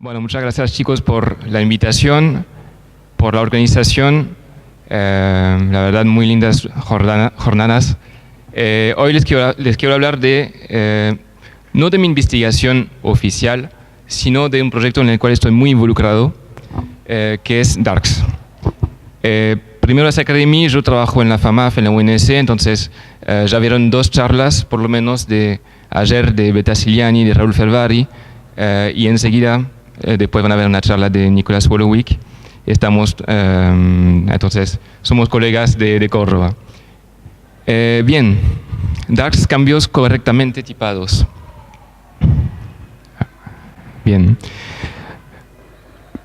Bueno, muchas gracias chicos por la invitación, por la organización, la verdad muy lindas jornadas. Hoy les quiero hablar de, no de mi investigación oficial, sino de un proyecto en el cual estoy muy involucrado, que es DARCS. Primero las Academy, yo trabajo en la FAMAF, en la UNS, entonces ya vieron dos charlas, por lo menos de ayer, de Beta Ciliani, de Raúl Fervari, y enseguida después van a ver una charla de Nicolás Wolowick. Estamos, entonces, somos colegas de Córdoba. Bien, DARCS, cambios correctamente tipados. Bien.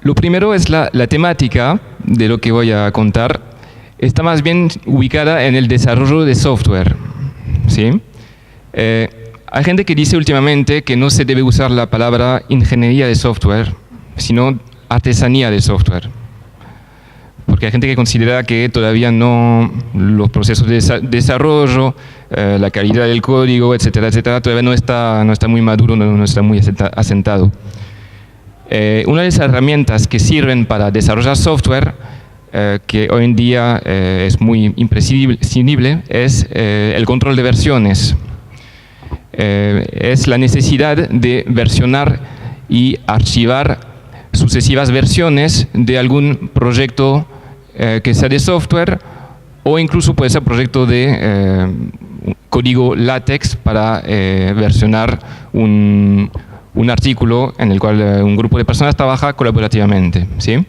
Lo primero es la temática de lo que voy a contar. Está más bien ubicada en el desarrollo de software, ¿sí? Hay gente que dice últimamente que no se debe usar la palabra ingeniería de software, sino artesanía de software. Porque hay gente que considera que todavía no, los procesos de desarrollo, la calidad del código, etcétera, etcétera, todavía no está muy maduro, no está muy asentado. Una de las herramientas que sirven para desarrollar software, que hoy en día es muy imprescindible, es el control de versiones. Es la necesidad de versionar y archivar sucesivas versiones de algún proyecto que sea de software, o incluso puede ser proyecto de código LaTeX para versionar un artículo en el cual un grupo de personas trabaja colaborativamente, ¿sí?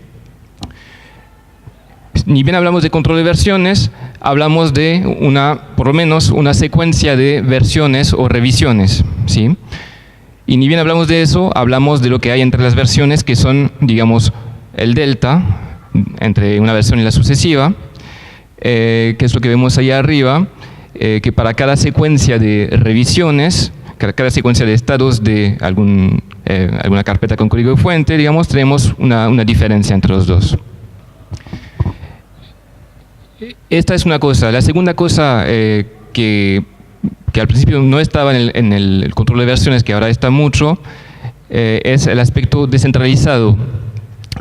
Ni bien hablamos de control de versiones, hablamos de por lo menos una secuencia de versiones o revisiones, ¿sí? Y ni bien hablamos de eso, hablamos de lo que hay entre las versiones, que son, digamos, el delta entre una versión y la sucesiva, que es lo que vemos ahí arriba, que para cada secuencia de revisiones, cada secuencia de estados de alguna carpeta con código fuente, digamos, tenemos una diferencia entre los dos. Esta es una cosa. La segunda cosa que al principio no estaba en el control de versiones, que ahora está mucho, es el aspecto descentralizado.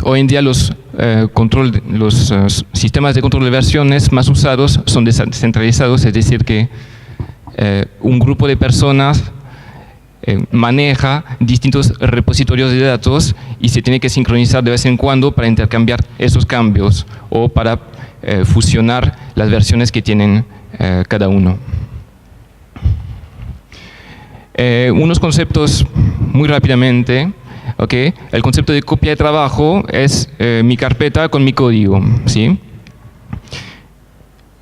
Hoy en día los sistemas de control de versiones más usados son descentralizados, es decir que un grupo de personas maneja distintos repositorios de datos y se tiene que sincronizar de vez en cuando para intercambiar esos cambios o para fusionar las versiones que tienen cada uno. Unos conceptos muy rápidamente. ¿Okay? El concepto de copia de trabajo es mi carpeta con mi código, ¿sí?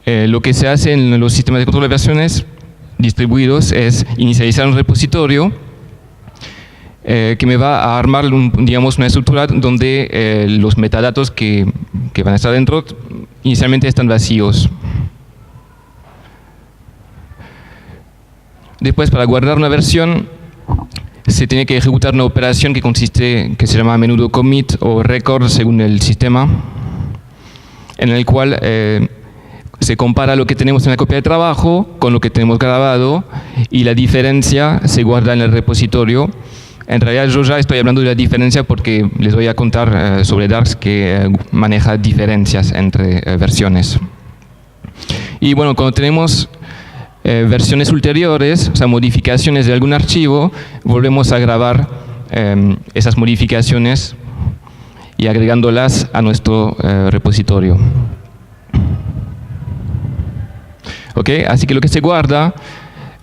Lo que se hace en los sistemas de control de versiones distribuidos es inicializar un repositorio que me va a armar, digamos, una estructura donde los metadatos que van a estar dentro inicialmente están vacíos. Después, para guardar una versión, se tiene que ejecutar una operación que se llama a menudo commit o record según el sistema, en el cual se compara lo que tenemos en la copia de trabajo con lo que tenemos grabado y la diferencia se guarda en el repositorio. En realidad yo ya estoy hablando de la diferencia porque les voy a contar sobre DARCS que maneja diferencias entre versiones. Y bueno, cuando tenemos versiones ulteriores, o sea, modificaciones de algún archivo, volvemos a grabar esas modificaciones y agregándolas a nuestro repositorio. ¿Okay? Así que lo que se guarda,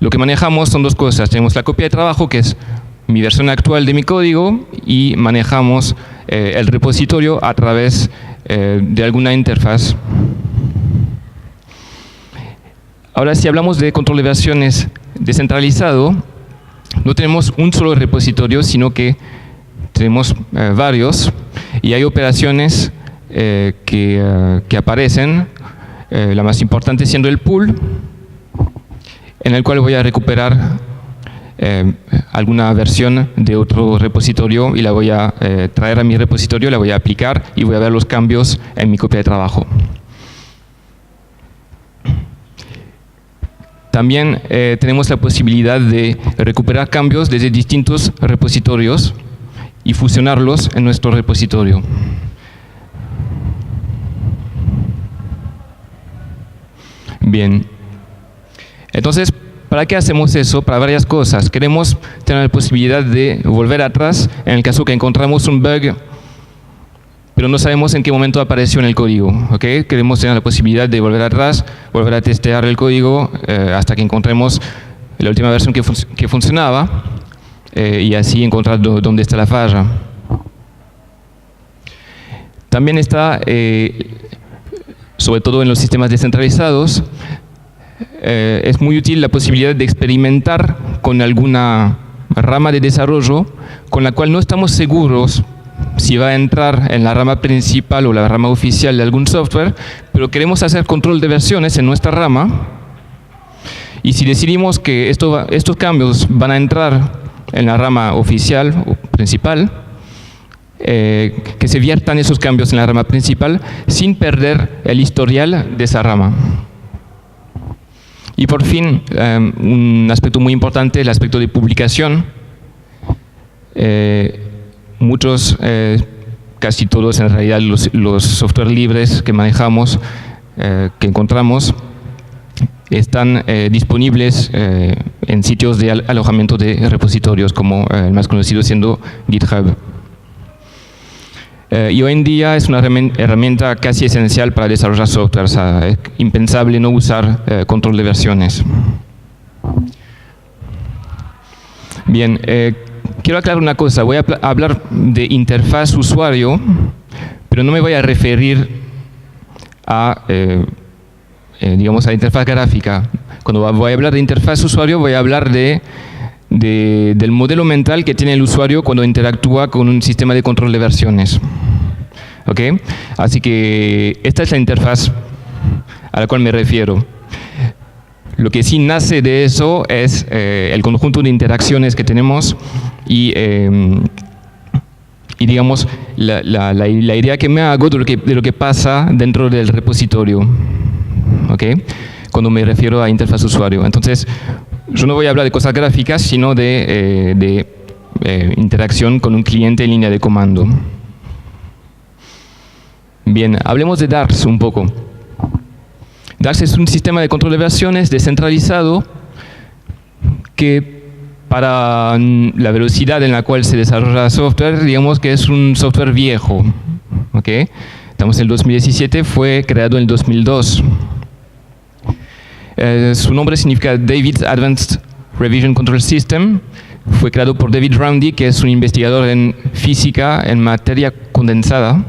lo que manejamos son dos cosas. Tenemos la copia de trabajo, que es mi versión actual de mi código, y manejamos el repositorio a través de alguna interfaz. Ahora, si hablamos de control de versiones descentralizado, no tenemos un solo repositorio, sino que tenemos varios, y hay operaciones que aparecen, la más importante siendo el pool, en el cual voy a recuperar alguna versión de otro repositorio y la voy a traer a mi repositorio, la voy a aplicar y voy a ver los cambios en mi copia de trabajo. También tenemos la posibilidad de recuperar cambios desde distintos repositorios y fusionarlos en nuestro repositorio. Bien. Entonces, ¿para qué hacemos eso? Para varias cosas. Queremos tener la posibilidad de volver atrás en el caso que encontramos un bug, pero no sabemos en qué momento apareció en el código. ¿Okay? Queremos tener la posibilidad de volver atrás, volver a testear el código hasta que encontremos la última versión que funcionaba y así encontrar dónde está la falla. También está, sobre todo en los sistemas descentralizados, es muy útil la posibilidad de experimentar con alguna rama de desarrollo con la cual no estamos seguros si va a entrar en la rama principal o la rama oficial de algún software, pero queremos hacer control de versiones en nuestra rama, y si decidimos que estos cambios van a entrar en la rama oficial o principal, que se viertan esos cambios en la rama principal sin perder el historial de esa rama. Y por fin, un aspecto muy importante, el aspecto de publicación. Muchos, casi todos en realidad, los software libres que manejamos, que encontramos, están disponibles en sitios de alojamiento de repositorios, como el más conocido siendo GitHub. Y hoy en día es una herramienta casi esencial para desarrollar software. O sea, es impensable no usar control de versiones. Bien, quiero aclarar una cosa. Voy a hablar de interfaz usuario, pero no me voy a referir a, digamos, a la interfaz gráfica. Cuando voy a hablar de interfaz usuario, voy a hablar del modelo mental que tiene el usuario cuando interactúa con un sistema de control de versiones. ¿Okay? Así que esta es la interfaz a la cual me refiero. Lo que sí nace de eso es el conjunto de interacciones que tenemos y digamos, la idea que me hago de lo que pasa dentro del repositorio. ¿Okay? Cuando me refiero a interfaz usuario. Entonces, yo no voy a hablar de cosas gráficas, sino de interacción con un cliente en línea de comando. Bien, hablemos de Darts un poco. Darts es un sistema de control de versiones descentralizado que para la velocidad en la cual se desarrolla software, digamos que es un software viejo. ¿Okay? Estamos en el 2017, fue creado en el 2002. Su nombre significa David's Advanced Revision Control System. Fue creado por David Roundy, que es un investigador en física en materia condensada.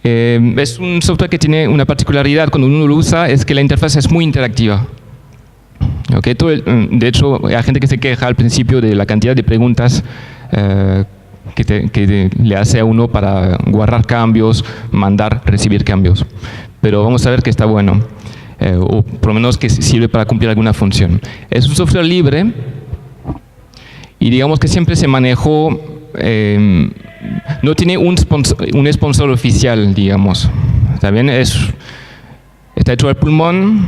Es un software que tiene una particularidad cuando uno lo usa, es que la interfaz es muy interactiva. Okay, de hecho, hay gente que se queja al principio de la cantidad de preguntas que le hace a uno para guardar cambios, mandar, recibir cambios. Pero vamos a ver que está bueno, o por lo menos que sirve para cumplir alguna función. Es un software libre y digamos que siempre se manejó, no tiene un sponsor oficial, digamos. También está hecho al pulmón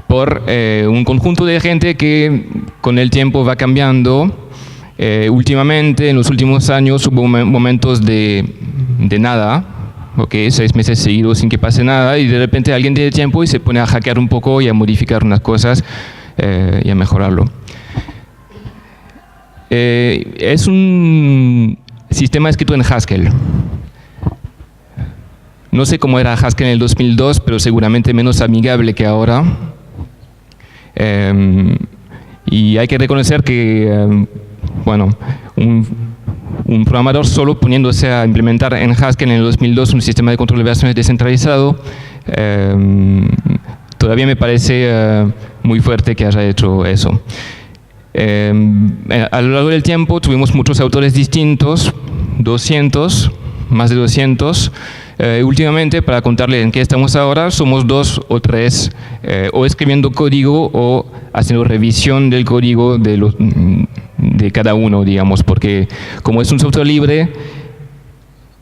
por un conjunto de gente que con el tiempo va cambiando. Últimamente, en los últimos años, hubo momentos de nada, okay, 6 meses seguidos sin que pase nada, y de repente alguien tiene tiempo y se pone a hackear un poco y a modificar unas cosas y a mejorarlo. Es un sistema escrito en Haskell. No sé cómo era Haskell en el 2002, pero seguramente menos amigable que ahora. Y hay que reconocer que, bueno, un programador solo poniéndose a implementar en Haskell en el 2002 un sistema de control de versiones descentralizado, todavía me parece muy fuerte que haya hecho eso. A lo largo del tiempo tuvimos muchos autores distintos, 200, más de 200. Últimamente, para contarle en qué estamos ahora, somos 2 o 3, o escribiendo código o haciendo revisión del código de cada uno, digamos, porque como es un software libre,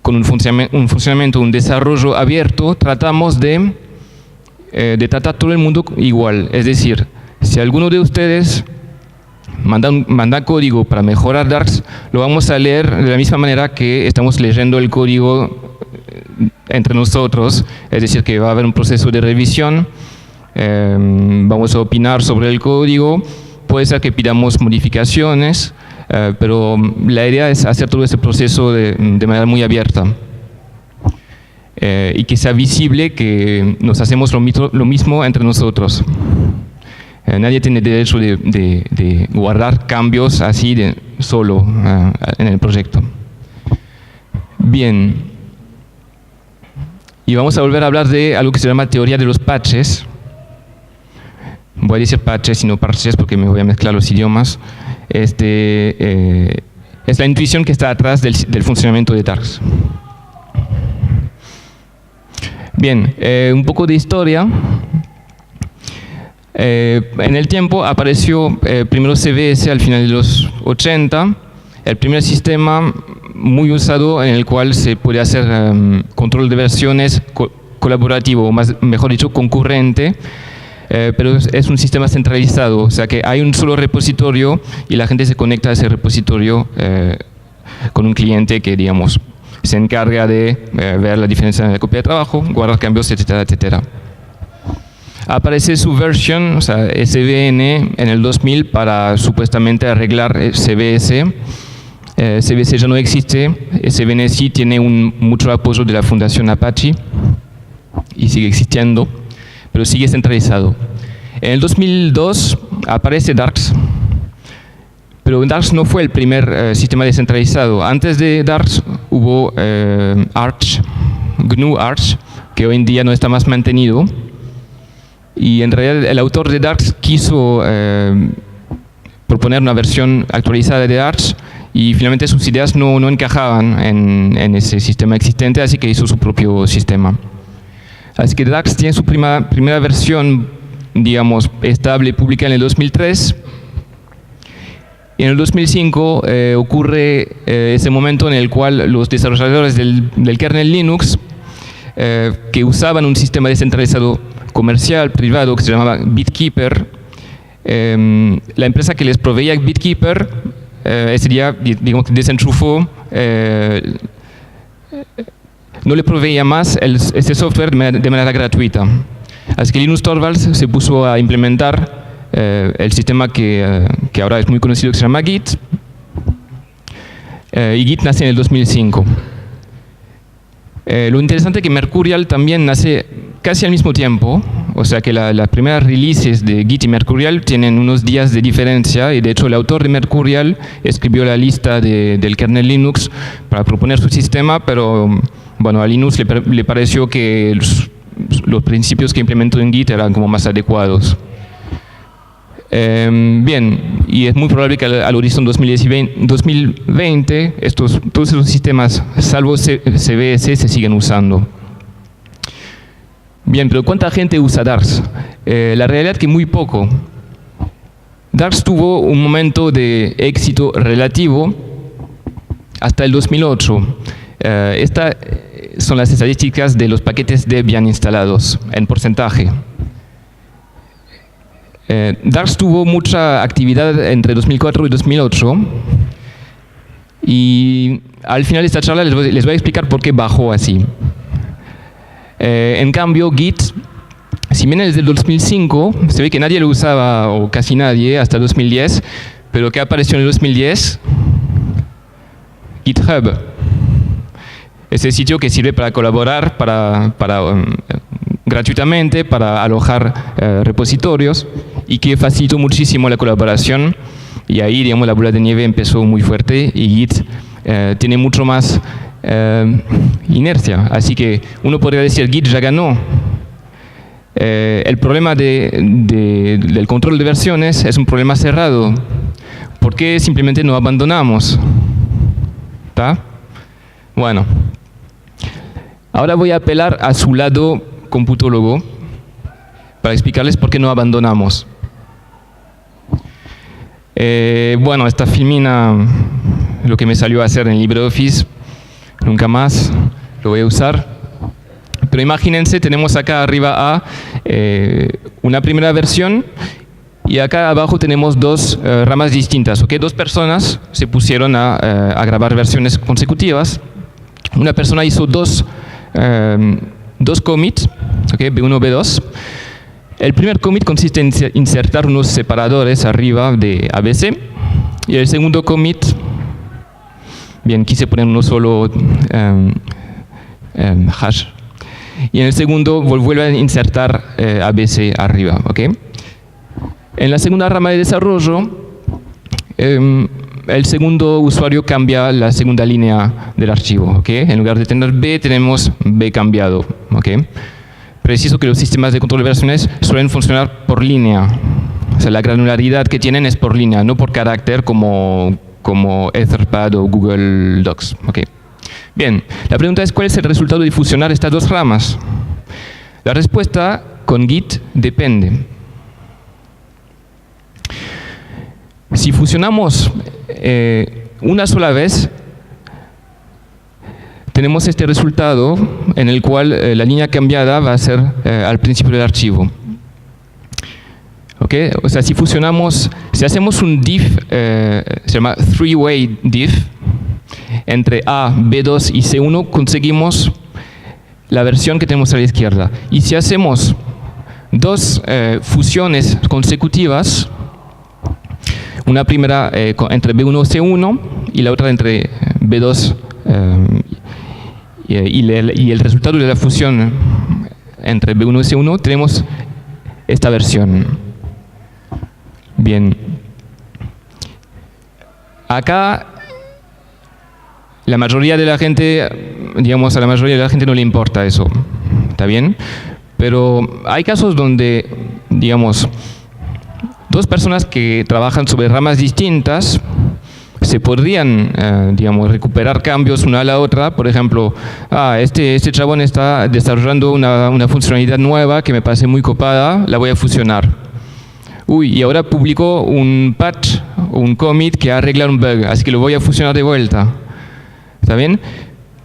con un funcionamiento, un desarrollo abierto, tratamos de tratar todo el mundo igual. Es decir, si alguno de ustedes manda código para mejorar Darks, lo vamos a leer de la misma manera que estamos leyendo el código entre nosotros, es decir, que va a haber un proceso de revisión, vamos a opinar sobre el código, puede ser que pidamos modificaciones, pero la idea es hacer todo ese proceso de manera muy abierta. Y que sea visible que nos hacemos lo mismo entre nosotros. Nadie tiene derecho de guardar cambios así solo en el proyecto. Bien. Y vamos a volver a hablar de algo que se llama teoría de los patches. Voy a decir patches y no parches porque me voy a mezclar los idiomas. Es la intuición que está atrás del funcionamiento de Darks. Bien, un poco de historia. En el tiempo apareció primero CVS al final de los 80, el primer sistema muy usado en el cual se puede hacer control de versiones colaborativo, o mejor dicho, concurrente, pero es un sistema centralizado, o sea que hay un solo repositorio y la gente se conecta a ese repositorio con un cliente que, digamos, se encarga de ver la diferencia en la copia de trabajo, guardar cambios, etcétera, etcétera. Aparece Subversion, o sea, SVN, en el 2000 para supuestamente arreglar CVS. CVS ya no existe, SVN sí tiene mucho apoyo de la Fundación Apache y sigue existiendo, pero sigue centralizado. En el 2002 aparece Darks, pero Darks no fue el primer sistema descentralizado. Antes de Darks hubo Arch, GNU Arch, que hoy en día no está más mantenido. Y en realidad el autor de Darks quiso proponer una versión actualizada de Arch y finalmente sus ideas no encajaban en ese sistema existente, así que hizo su propio sistema. Así que Darks tiene su primera versión, digamos, estable, pública en el 2003. Y en el 2005 ocurre ese momento en el cual los desarrolladores del kernel Linux, que usaban un sistema descentralizado comercial, privado, que se llamaba BitKeeper, la empresa que les proveía BitKeeper ese día, digamos, desenchufó, no le proveía más ese software de manera gratuita. Así que Linus Torvalds se puso a implementar el sistema que ahora es muy conocido, que se llama Git, y Git nace en el 2005. Lo interesante es que Mercurial también nace casi al mismo tiempo, o sea que las primeras releases de Git y Mercurial tienen unos días de diferencia, y de hecho el autor de Mercurial escribió la lista del kernel Linux para proponer su sistema, pero bueno, a Linux le pareció que los principios que implementó en Git eran como más adecuados. Bien, y es muy probable que al horizonte 2020 todos esos sistemas, salvo CVS, se siguen usando. Bien, pero ¿cuánta gente usa Darks? La realidad es que muy poco. Darks tuvo un momento de éxito relativo hasta el 2008. Estas son las estadísticas de los paquetes Debian instalados en porcentaje. Darks tuvo mucha actividad entre 2004 y 2008 y al final de esta charla les voy a explicar por qué bajó así. En cambio, Git, si bien desde el 2005, se ve que nadie lo usaba, o casi nadie, hasta 2010, pero ¿qué apareció en el 2010? GitHub. Ese sitio que sirve para colaborar gratuitamente, para alojar repositorios, y que facilitó muchísimo la colaboración, y ahí, digamos, la bola de nieve empezó muy fuerte, y Git tiene mucho más inercia, así que uno podría decir Git ya ganó. El problema del control de versiones es un problema cerrado. ¿Por qué simplemente no abandonamos? ¿Está? Bueno, ahora voy a apelar a su lado computólogo para explicarles por qué no abandonamos. Bueno, esta filmina, lo que me salió a hacer en LibreOffice, nunca más lo voy a usar. Pero imagínense, tenemos acá arriba una primera versión Y acá abajo tenemos dos ramas distintas, ¿ok? Dos personas se pusieron a grabar versiones consecutivas. Una persona hizo dos commits, ¿ok? B1, B2. El primer commit consiste en insertar unos separadores arriba de ABC. Y el segundo commit, bien, quise poner uno solo hash. Y en el segundo vuelve a insertar ABC arriba, ¿ok? En la segunda rama de desarrollo, el segundo usuario cambia la segunda línea del archivo, ¿ok? En lugar de tener B, tenemos B cambiado, ¿ok? Preciso que los sistemas de control de versiones suelen funcionar por línea. O sea, la granularidad que tienen es por línea, no por carácter como Etherpad o Google Docs, ¿ok? Bien, la pregunta es ¿cuál es el resultado de fusionar estas dos ramas? La respuesta con Git depende. Si fusionamos una sola vez, tenemos este resultado en el cual la línea cambiada va a ser al principio del archivo. ¿Okay? O sea, si hacemos un diff, se llama three-way diff, entre A, B2 y C1 conseguimos la versión que tenemos a la izquierda. Y si hacemos dos fusiones consecutivas, una primera entre B1 y C1 y la otra entre B2 y el resultado de la fusión entre B1 y C1, tenemos esta versión. Bien. Acá la mayoría de la gente, digamos, a la mayoría de la gente no le importa eso, ¿está bien? Pero hay casos donde, digamos, dos personas que trabajan sobre ramas distintas se podrían, digamos, recuperar cambios una a la otra. Por ejemplo, este chabón está desarrollando una funcionalidad nueva que me parece muy copada, la voy a fusionar. Uy, y ahora publicó un patch, un commit que arregla un bug, así que lo voy a fusionar de vuelta. ¿Está bien?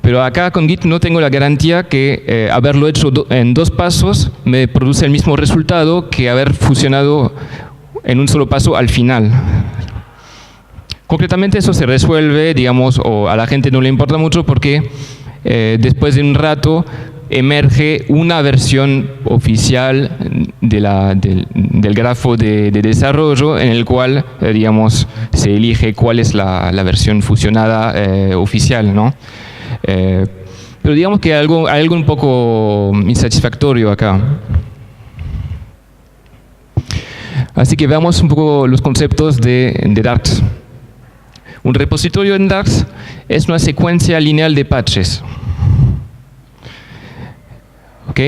Pero acá con Git no tengo la garantía que haberlo hecho en dos pasos me produce el mismo resultado que haber fusionado en un solo paso al final. Concretamente eso se resuelve, digamos, o a la gente no le importa mucho porque después de un rato emerge una versión oficial del grafo de desarrollo en el cual, digamos, se elige cuál es la versión fusionada oficial, ¿no? Pero digamos que hay algo un poco insatisfactorio acá. Así que veamos un poco los conceptos de Darks. Un repositorio en Darks es una secuencia lineal de patches. ¿Ok?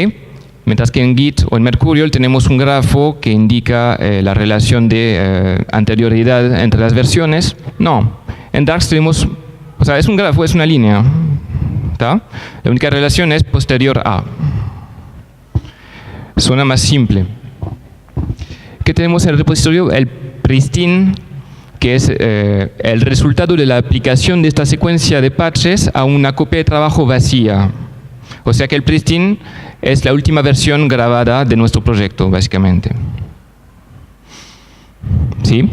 Mientras que en Git o en Mercurial tenemos un grafo que indica la relación de anterioridad entre las versiones. No, en Darks tenemos, o sea, es un grafo, es una línea. ¿Tá? La única relación es posterior a. Suena más simple. ¿Qué tenemos en el repositorio? El pristine, que es el resultado de la aplicación de esta secuencia de patches a una copia de trabajo vacía. O sea que el pristine es la última versión grabada de nuestro proyecto, básicamente. ¿Sí?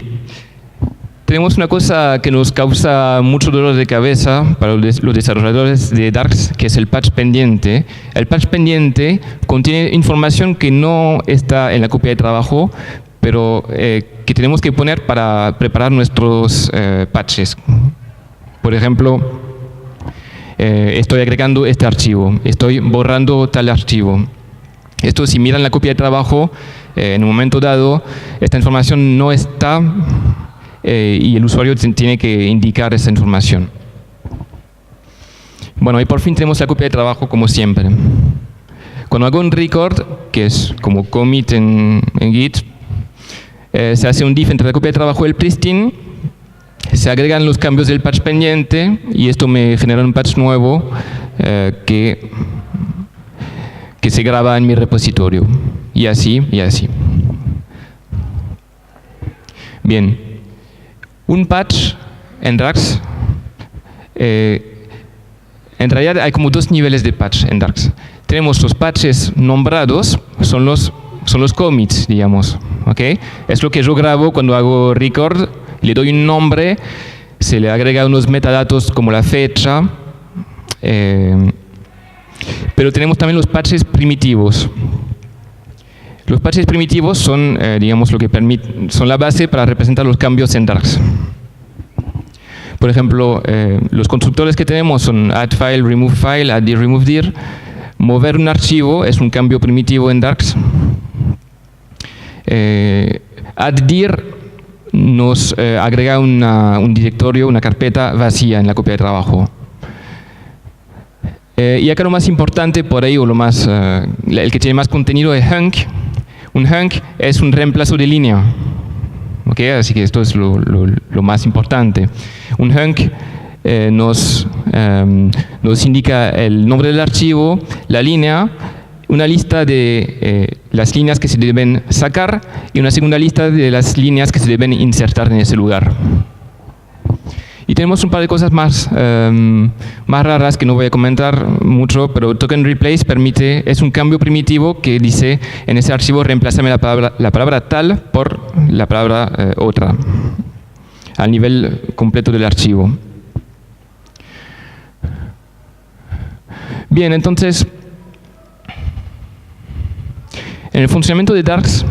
Tenemos una cosa que nos causa mucho dolor de cabeza para los desarrolladores de Darks, que es el patch pendiente. El patch pendiente contiene información que no está en la copia de trabajo, pero que tenemos que poner para preparar nuestros patches. Por ejemplo, estoy agregando este archivo, estoy borrando tal archivo. Esto, si miran la copia de trabajo, en un momento dado, esta información no está y el usuario tiene que indicar esa información. Bueno, y por fin tenemos la copia de trabajo como siempre. Cuando hago un record, que es como commit en Git, se hace un diff entre la copia de trabajo y el pristine, se agregan los cambios del patch pendiente y esto me genera un patch nuevo que se graba en mi repositorio. Y así, y así. Bien. Un patch en Darks, en realidad hay como dos niveles de patch en Darks. Tenemos los patches nombrados, son los commits, digamos. ¿okay? Es lo que yo grabo cuando hago record, le doy un nombre, se le agrega unos metadatos como la fecha, pero tenemos también los patches primitivos. Los patches primitivos son, digamos, son la base para representar los cambios en Darks. Por ejemplo, los constructores que tenemos son addFile, removeFile, addDir, removeDir. Mover un archivo es un cambio primitivo en Darks. addDir nos agrega un directorio, una carpeta vacía en la copia de trabajo. Y acá lo más importante, por ahí, o el que tiene más contenido es Hunk. Un Hunk es un reemplazo de línea. ¿Okay? Así que esto es lo más importante. Un Hunk nos indica el nombre del archivo, la línea, una lista de las líneas que se deben sacar y una segunda lista de las líneas que se deben insertar en ese lugar. Y tenemos un par de cosas más raras que no voy a comentar mucho, pero Token Replace es un cambio primitivo que dice en ese archivo reemplázame la palabra tal por la palabra otra, al nivel completo del archivo. Bien, entonces, en el funcionamiento de Darks,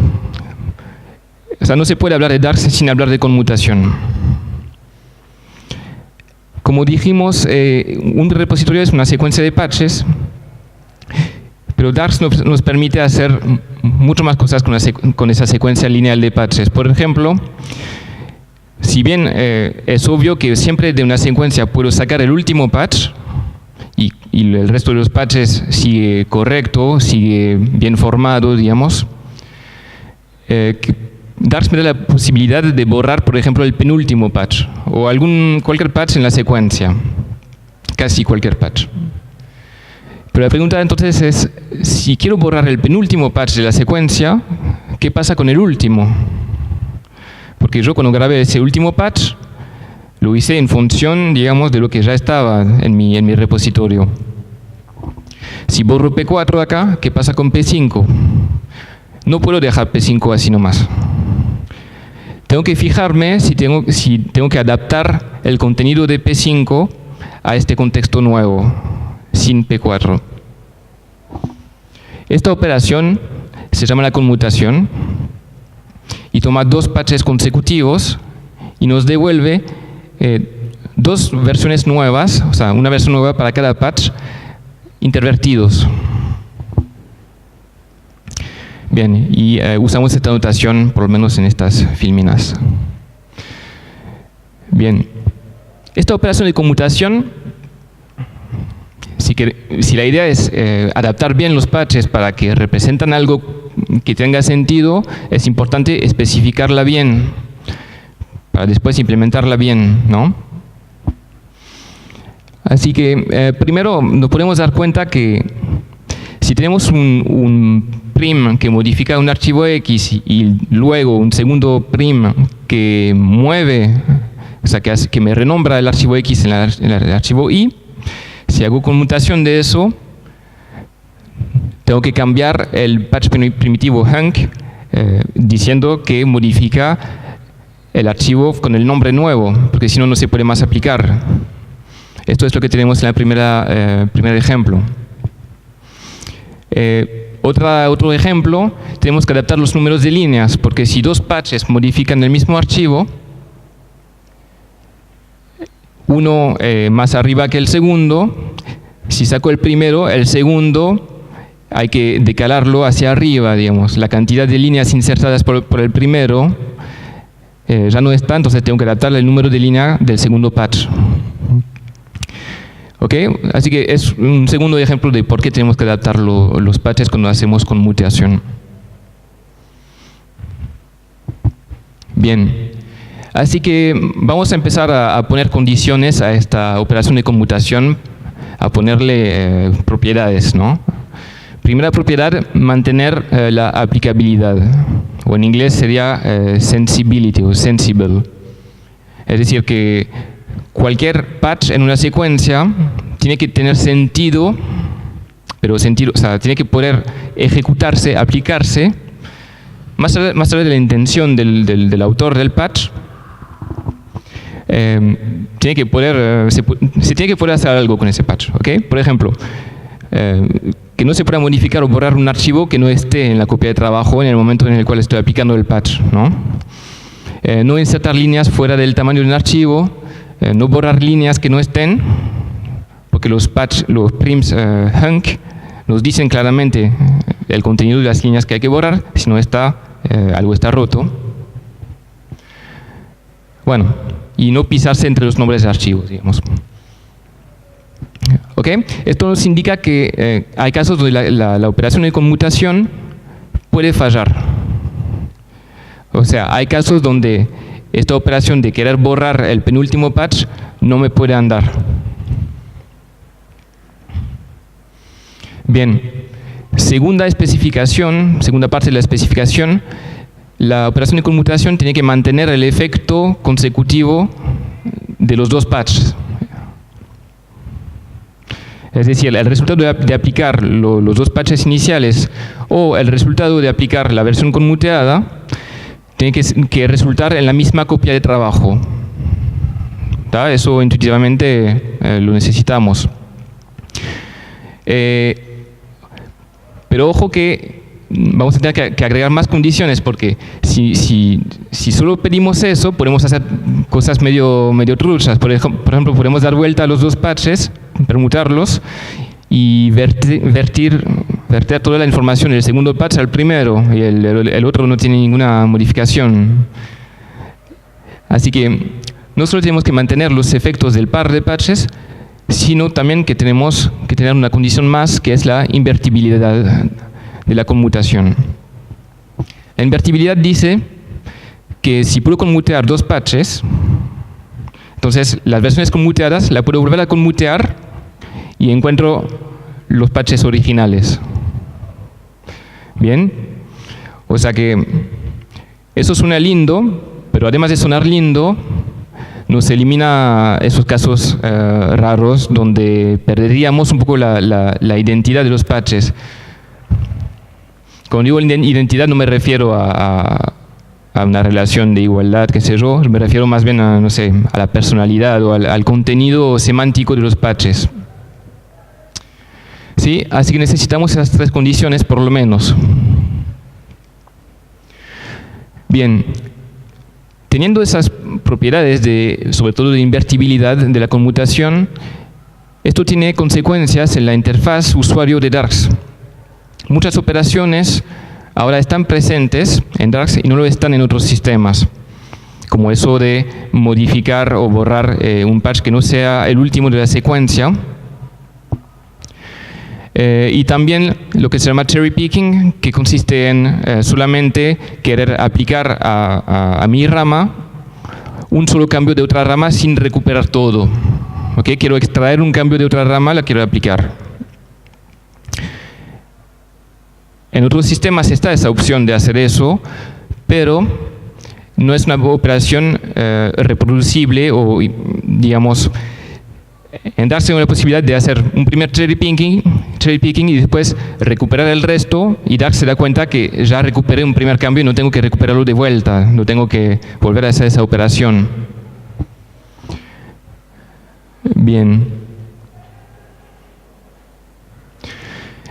o sea, no se puede hablar de Darks sin hablar de conmutación. Como dijimos, un repositorio es una secuencia de patches, pero Darks nos permite hacer mucho más cosas con esa secuencia lineal de patches. Por ejemplo, si bien es obvio que siempre de una secuencia puedo sacar el último patch y el resto de los patches sigue correcto, sigue bien formado, digamos, Darks me da la posibilidad de borrar, por ejemplo, el penúltimo patch o cualquier patch en la secuencia, casi cualquier patch. Pero la pregunta entonces es, si quiero borrar el penúltimo patch de la secuencia, ¿qué pasa con el último? Porque yo cuando grabé ese último patch, lo hice en función, digamos, de lo que ya estaba en mi repositorio. Si borro P4 acá, ¿qué pasa con P5? No puedo dejar P5 así nomás. Tengo que fijarme si tengo que adaptar el contenido de P5 a este contexto nuevo, sin P4. Esta operación se llama la conmutación y toma dos patches consecutivos y nos devuelve dos versiones nuevas, o sea, una versión nueva para cada patch, intervertidos. Bien, y usamos esta notación por lo menos en estas filminas. Bien, esta operación de conmutación, si la idea es adaptar bien los patches para que representan algo que tenga sentido, es importante especificarla bien, para después implementarla bien, ¿no? Así que primero nos podemos dar cuenta que si tenemos un prim que modifica un archivo X y luego un segundo prim que mueve, o sea, que me renombra el archivo X en el archivo Y, si hago conmutación de eso, tengo que cambiar el patch primitivo Hunk diciendo que modifica el archivo con el nombre nuevo, porque si no, no se puede más aplicar. Esto es lo que tenemos en el primer ejemplo. Otro ejemplo, tenemos que adaptar los números de líneas, porque si dos patches modifican el mismo archivo, uno más arriba que el segundo, si saco el primero, el segundo hay que decalarlo hacia arriba, digamos. La cantidad de líneas insertadas por el primero ya no está, entonces tengo que adaptar el número de línea del segundo patch. ¿Okay? Así que es un segundo ejemplo de por qué tenemos que adaptar los patches cuando hacemos conmutación. Bien, así que vamos a empezar a poner condiciones a esta operación de conmutación, a ponerle propiedades, ¿no? Primera propiedad, mantener la aplicabilidad, o en inglés sería sensibility o sensible. Es decir, que cualquier patch en una secuencia tiene que tener sentido, pero sentido, o sea, tiene que poder ejecutarse, aplicarse más allá de la intención del autor del patch, se tiene que poder hacer algo con ese patch, ¿ok? Por ejemplo, que no se pueda modificar o borrar un archivo que no esté en la copia de trabajo en el momento en el cual estoy aplicando el patch, ¿no? No insertar líneas fuera del tamaño de un archivo, no borrar líneas que no estén, porque los prims hunk nos dicen claramente el contenido de las líneas que hay que borrar, si no está, algo está roto. Bueno, y no pisarse entre los nombres de archivos, digamos. ¿Ok? Esto nos indica que hay casos donde la operación de conmutación puede fallar. O sea, hay casos donde esta operación de querer borrar el penúltimo patch no me puede andar. Bien, segunda parte de la especificación, la operación de conmutación tiene que mantener el efecto consecutivo de los dos patches. Es decir, el resultado de aplicar los dos patches iniciales o el resultado de aplicar la versión conmuteada tiene que resultar en la misma copia de trabajo. ¿Tá? Eso intuitivamente lo necesitamos. Pero ojo que vamos a tener que agregar más condiciones, porque si solo pedimos eso, podemos hacer cosas medio truchas. Por ejemplo, podemos dar vuelta a los dos patches, permutarlos y verter toda la información del segundo patch al primero, y el otro no tiene ninguna modificación. Así que no solo tenemos que mantener los efectos del par de patches, sino también que tenemos que tener una condición más, que es la invertibilidad de la conmutación. La invertibilidad dice que si puedo conmutear dos patches, entonces las versiones conmuteadas la puedo volver a conmutear y encuentro los patches originales. Bien, o sea que eso suena lindo, pero además de sonar lindo, nos elimina esos casos raros donde perderíamos un poco la identidad de los patches. Cuando digo identidad no me refiero a una relación de igualdad, qué sé yo, me refiero más bien a, no sé, a la personalidad o al contenido semántico de los patches. ¿Sí? Así que necesitamos esas tres condiciones por lo menos. Bien, teniendo esas propiedades, sobre todo de invertibilidad de la conmutación, esto tiene consecuencias en la interfaz usuario de Darcs. Muchas operaciones ahora están presentes en Darcs y no lo están en otros sistemas, como eso de modificar o borrar un patch que no sea el último de la secuencia. Y también lo que se llama cherry picking, que consiste en solamente querer aplicar a mi rama un solo cambio de otra rama sin recuperar todo. ¿Okay? Quiero extraer un cambio de otra rama, la quiero aplicar. En otros sistemas está esa opción de hacer eso, pero no es una operación reproducible o, digamos, en darse una posibilidad de hacer un primer cherry picking y después recuperar el resto, y Darcs se da cuenta que ya recuperé un primer cambio y no tengo que recuperarlo de vuelta, no tengo que volver a hacer esa operación. Bien.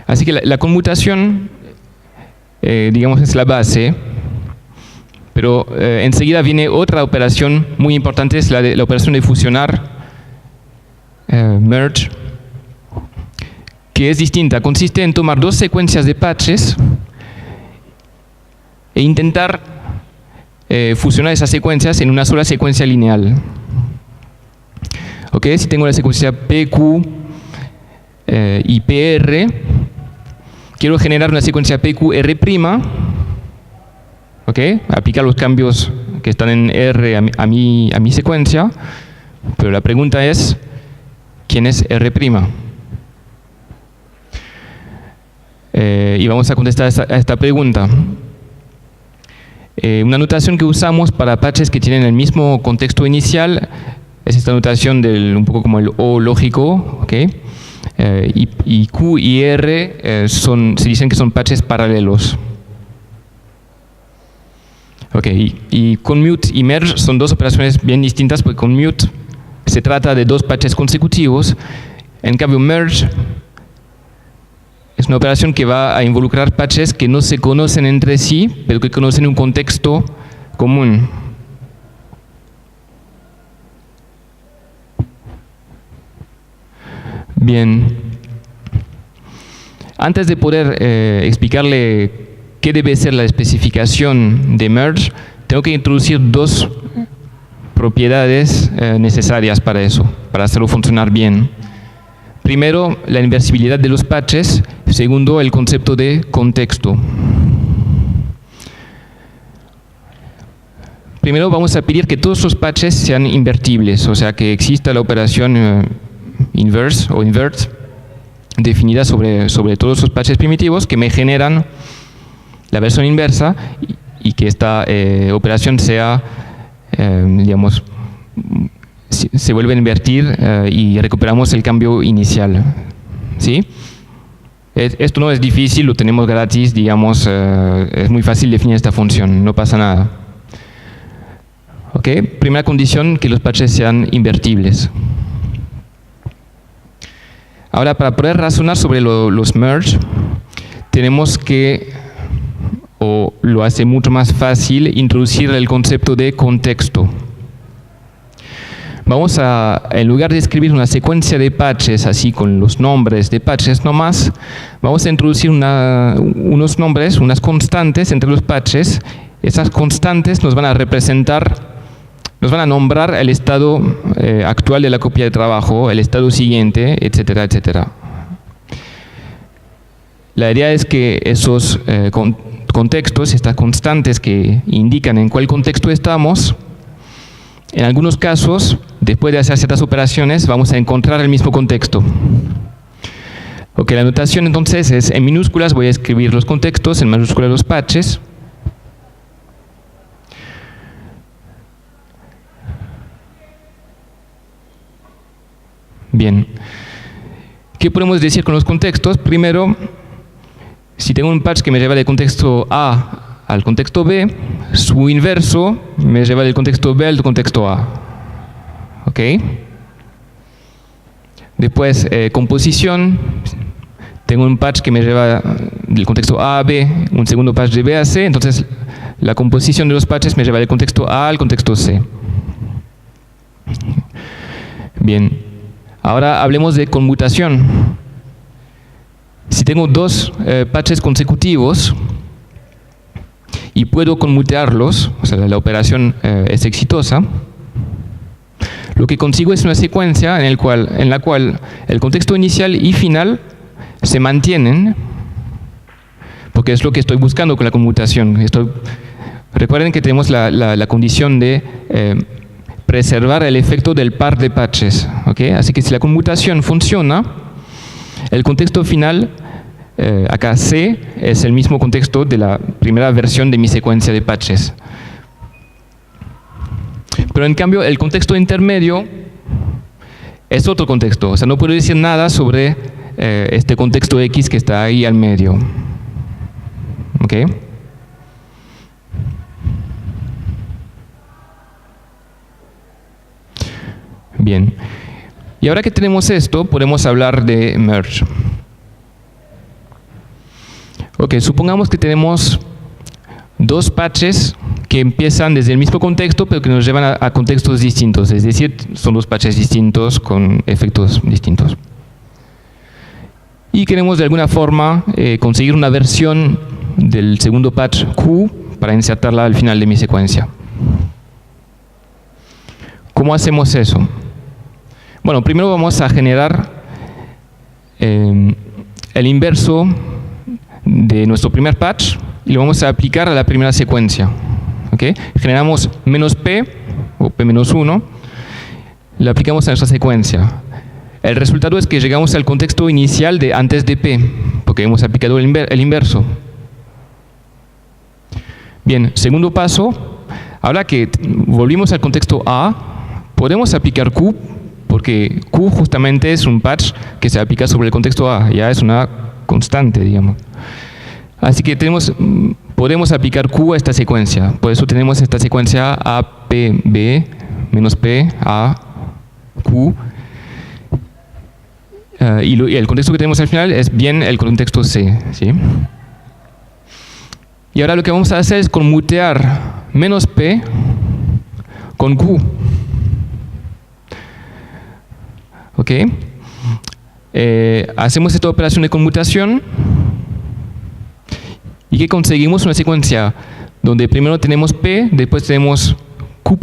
Así que la conmutación, digamos, es la base, pero enseguida viene otra operación muy importante, es la operación de fusionar, merge, que es distinta. Consiste en tomar dos secuencias de patches e intentar fusionar esas secuencias en una sola secuencia lineal. ¿Okay? Si tengo la secuencia PQ y PR, quiero generar una secuencia PQR', ¿okay? Aplicar los cambios que están en R a mi secuencia, pero la pregunta es, ¿quién es R'? Y vamos a contestar a esta pregunta. Una notación que usamos para patches que tienen el mismo contexto inicial es esta notación un poco como el O lógico, ¿okay? Y Q y R se dicen que son patches paralelos. Ok, y commute y merge son dos operaciones bien distintas, porque commute se trata de dos patches consecutivos. En cambio, merge es una operación que va a involucrar patches que no se conocen entre sí, pero que conocen un contexto común. Bien. Antes de poder explicarle qué debe ser la especificación de merge, tengo que introducir dos propiedades necesarias para eso, para hacerlo funcionar bien. Primero, la inversibilidad de los patches. Segundo, el concepto de contexto. Primero vamos a pedir que todos los patches sean invertibles, o sea que exista la operación inverse o invert definida sobre todos los patches primitivos que me generan la versión inversa y que esta operación sea, digamos, se vuelve a invertir y recuperamos el cambio inicial. ¿Sí? Esto no es difícil, lo tenemos gratis, digamos, es muy fácil definir esta función, no pasa nada. ¿Ok? Primera condición, que los patches sean invertibles. Ahora, para poder razonar sobre los merge, tenemos que, o lo hace mucho más fácil, introducir el concepto de contexto. Vamos a, en lugar de escribir una secuencia de patches, así con los nombres de patches nomás, vamos a introducir unos nombres, unas constantes entre los patches. Esas constantes nos van a representar, nos van a nombrar el estado actual de la copia de trabajo, el estado siguiente, etcétera, etcétera. La idea es que esos contextos, estas constantes que indican en cuál contexto estamos, en algunos casos, después de hacer ciertas operaciones, vamos a encontrar el mismo contexto. Ok, la notación entonces es, en minúsculas voy a escribir los contextos, en mayúsculas los patches. Bien. ¿Qué podemos decir con los contextos? Primero, si tengo un patch que me lleva del contexto A al contexto B, su inverso me lleva del contexto B al contexto A. ¿Ok? Después, composición. Tengo un patch que me lleva del contexto A a B, un segundo patch de B a C, entonces la composición de los patches me lleva del contexto A al contexto C. Bien. Ahora hablemos de conmutación. Si tengo dos patches consecutivos y puedo conmutarlos, o sea, la operación es exitosa, lo que consigo es una secuencia en la cual el contexto inicial y final se mantienen, porque es lo que estoy buscando con la conmutación. Recuerden que tenemos la condición de preservar el efecto del par de patches. ¿Okay? Así que si la conmutación funciona, el contexto final, acá C, es el mismo contexto de la primera versión de mi secuencia de patches. Pero en cambio, el contexto intermedio es otro contexto. O sea, no puedo decir nada sobre este contexto X que está ahí al medio. ¿Ok? Bien. Y ahora que tenemos esto, podemos hablar de merge. Ok, supongamos que tenemos dos patches que empiezan desde el mismo contexto, pero que nos llevan a contextos distintos. Es decir, son dos patches distintos con efectos distintos. Y queremos de alguna forma conseguir una versión del segundo patch Q para insertarla al final de mi secuencia. ¿Cómo hacemos eso? Bueno, primero vamos a generar el inverso de nuestro primer patch y lo vamos a aplicar a la primera secuencia. ¿Okay? Generamos menos P o P-1, lo aplicamos a nuestra secuencia. El resultado es que llegamos al contexto inicial de antes de P, porque hemos aplicado el inverso. Bien, segundo paso, ahora que volvimos al contexto A, podemos aplicar Q, porque Q justamente es un patch que se aplica sobre el contexto A, ya es una constante, digamos. Así que podemos aplicar Q a esta secuencia. Por eso tenemos esta secuencia A, P, B, menos P, A, Q. Y el contexto que tenemos al final es bien el contexto C, ¿sí? Y ahora lo que vamos a hacer es conmutear menos P con Q. ¿Ok? Hacemos esta operación de conmutación y que conseguimos una secuencia donde primero tenemos P, después tenemos Q',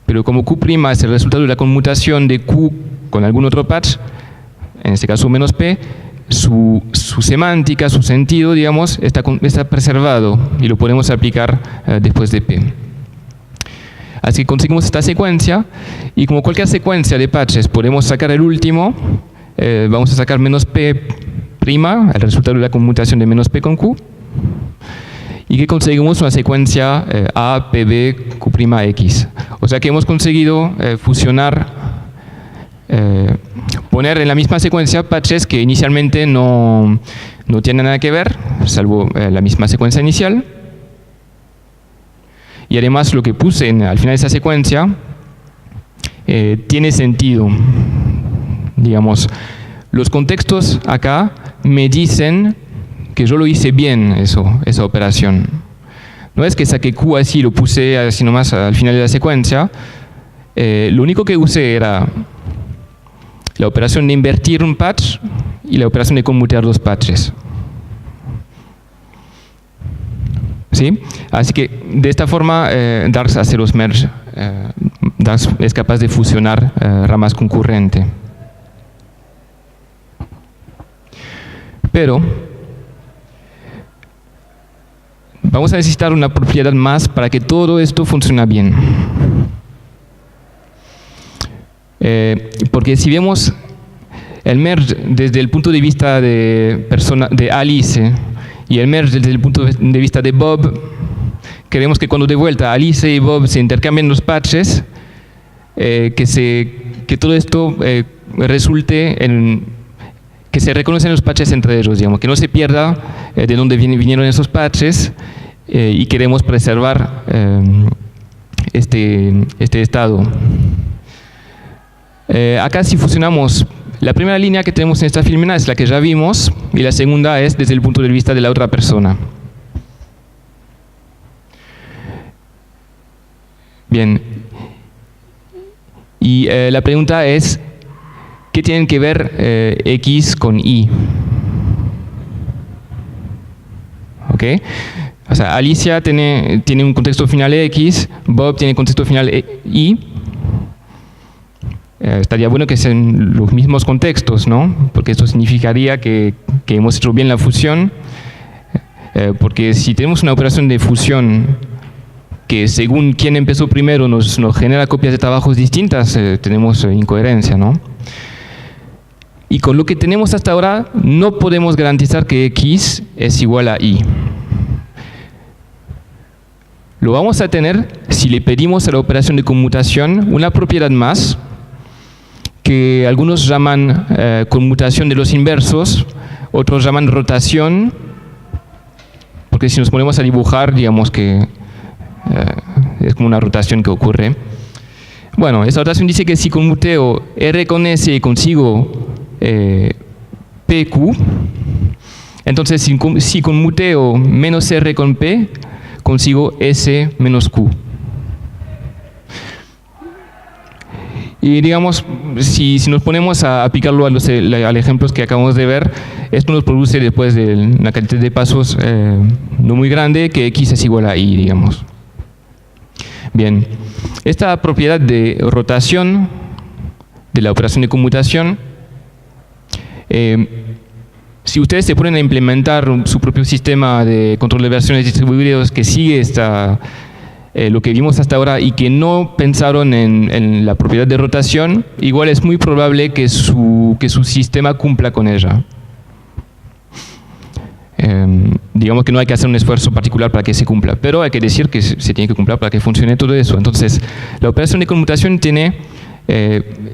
pero como Q' es el resultado de la conmutación de Q con algún otro patch, en este caso menos P, su semántica, su sentido, digamos, está preservado y lo podemos aplicar después de P. Así que conseguimos esta secuencia y como cualquier secuencia de patches podemos sacar el último, vamos a sacar menos P', el resultado de la conmutación de menos P con Q, y que conseguimos una secuencia A, P, B, Q', X. O sea que hemos conseguido fusionar, poner en la misma secuencia patches que inicialmente no tienen nada que ver, salvo la misma secuencia inicial. Y además lo que puse al final de esa secuencia tiene sentido. Digamos, los contextos acá me dicen que yo lo hice bien, esa operación. No es que saqué Q así, lo puse así nomás al final de la secuencia. Lo único que usé era la operación de invertir un patch y la operación de conmutar dos patches. ¿Sí? Así que de esta forma Darks hace los merge, Darks es capaz de fusionar ramas concurrentes. Pero vamos a necesitar una propiedad más para que todo esto funcione bien. Porque si vemos el merge desde el punto de vista de Alice y el merge desde el punto de vista de Bob, queremos que cuando de vuelta Alice y Bob se intercambien los patches, que todo esto resulte en que se reconocen los patches entre ellos, digamos, que no se pierda de dónde vinieron esos patches, y queremos preservar este estado. Acá si fusionamos, la primera línea que tenemos en esta filmina es la que ya vimos y la segunda es desde el punto de vista de la otra persona. Bien, y la pregunta es, ¿qué tienen que ver X con Y? ¿Ok? O sea, Alicia tiene un contexto final X, Bob tiene contexto final Y. Estaría bueno que sean los mismos contextos, ¿no? Porque esto significaría que hemos hecho bien la fusión. Porque si tenemos una operación de fusión que según quién empezó primero nos genera copias de trabajos distintas, tenemos incoherencia, ¿no? Y con lo que tenemos hasta ahora, no podemos garantizar que X es igual a Y. Lo vamos a tener si le pedimos a la operación de conmutación una propiedad más, que algunos llaman conmutación de los inversos, otros llaman rotación, porque si nos ponemos a dibujar, digamos que es como una rotación que ocurre. Bueno, esa rotación dice que si conmuteo R con S y consigo PQ, entonces si conmuteo menos R con P, consigo S menos Q. Y digamos, si nos ponemos a aplicarlo a los ejemplos que acabamos de ver, esto nos produce después de una cantidad de pasos no muy grande, que X es igual a Y, digamos. Bien, esta propiedad de rotación de la operación de conmutación, si ustedes se ponen a implementar su propio sistema de control de versiones distribuidos que sigue lo que vimos hasta ahora y que no pensaron en la propiedad de rotación, igual es muy probable que su sistema cumpla con ella. Digamos que no hay que hacer un esfuerzo particular para que se cumpla, pero hay que decir que se tiene que cumplir para que funcione todo eso. Entonces, la operación de conmutación tiene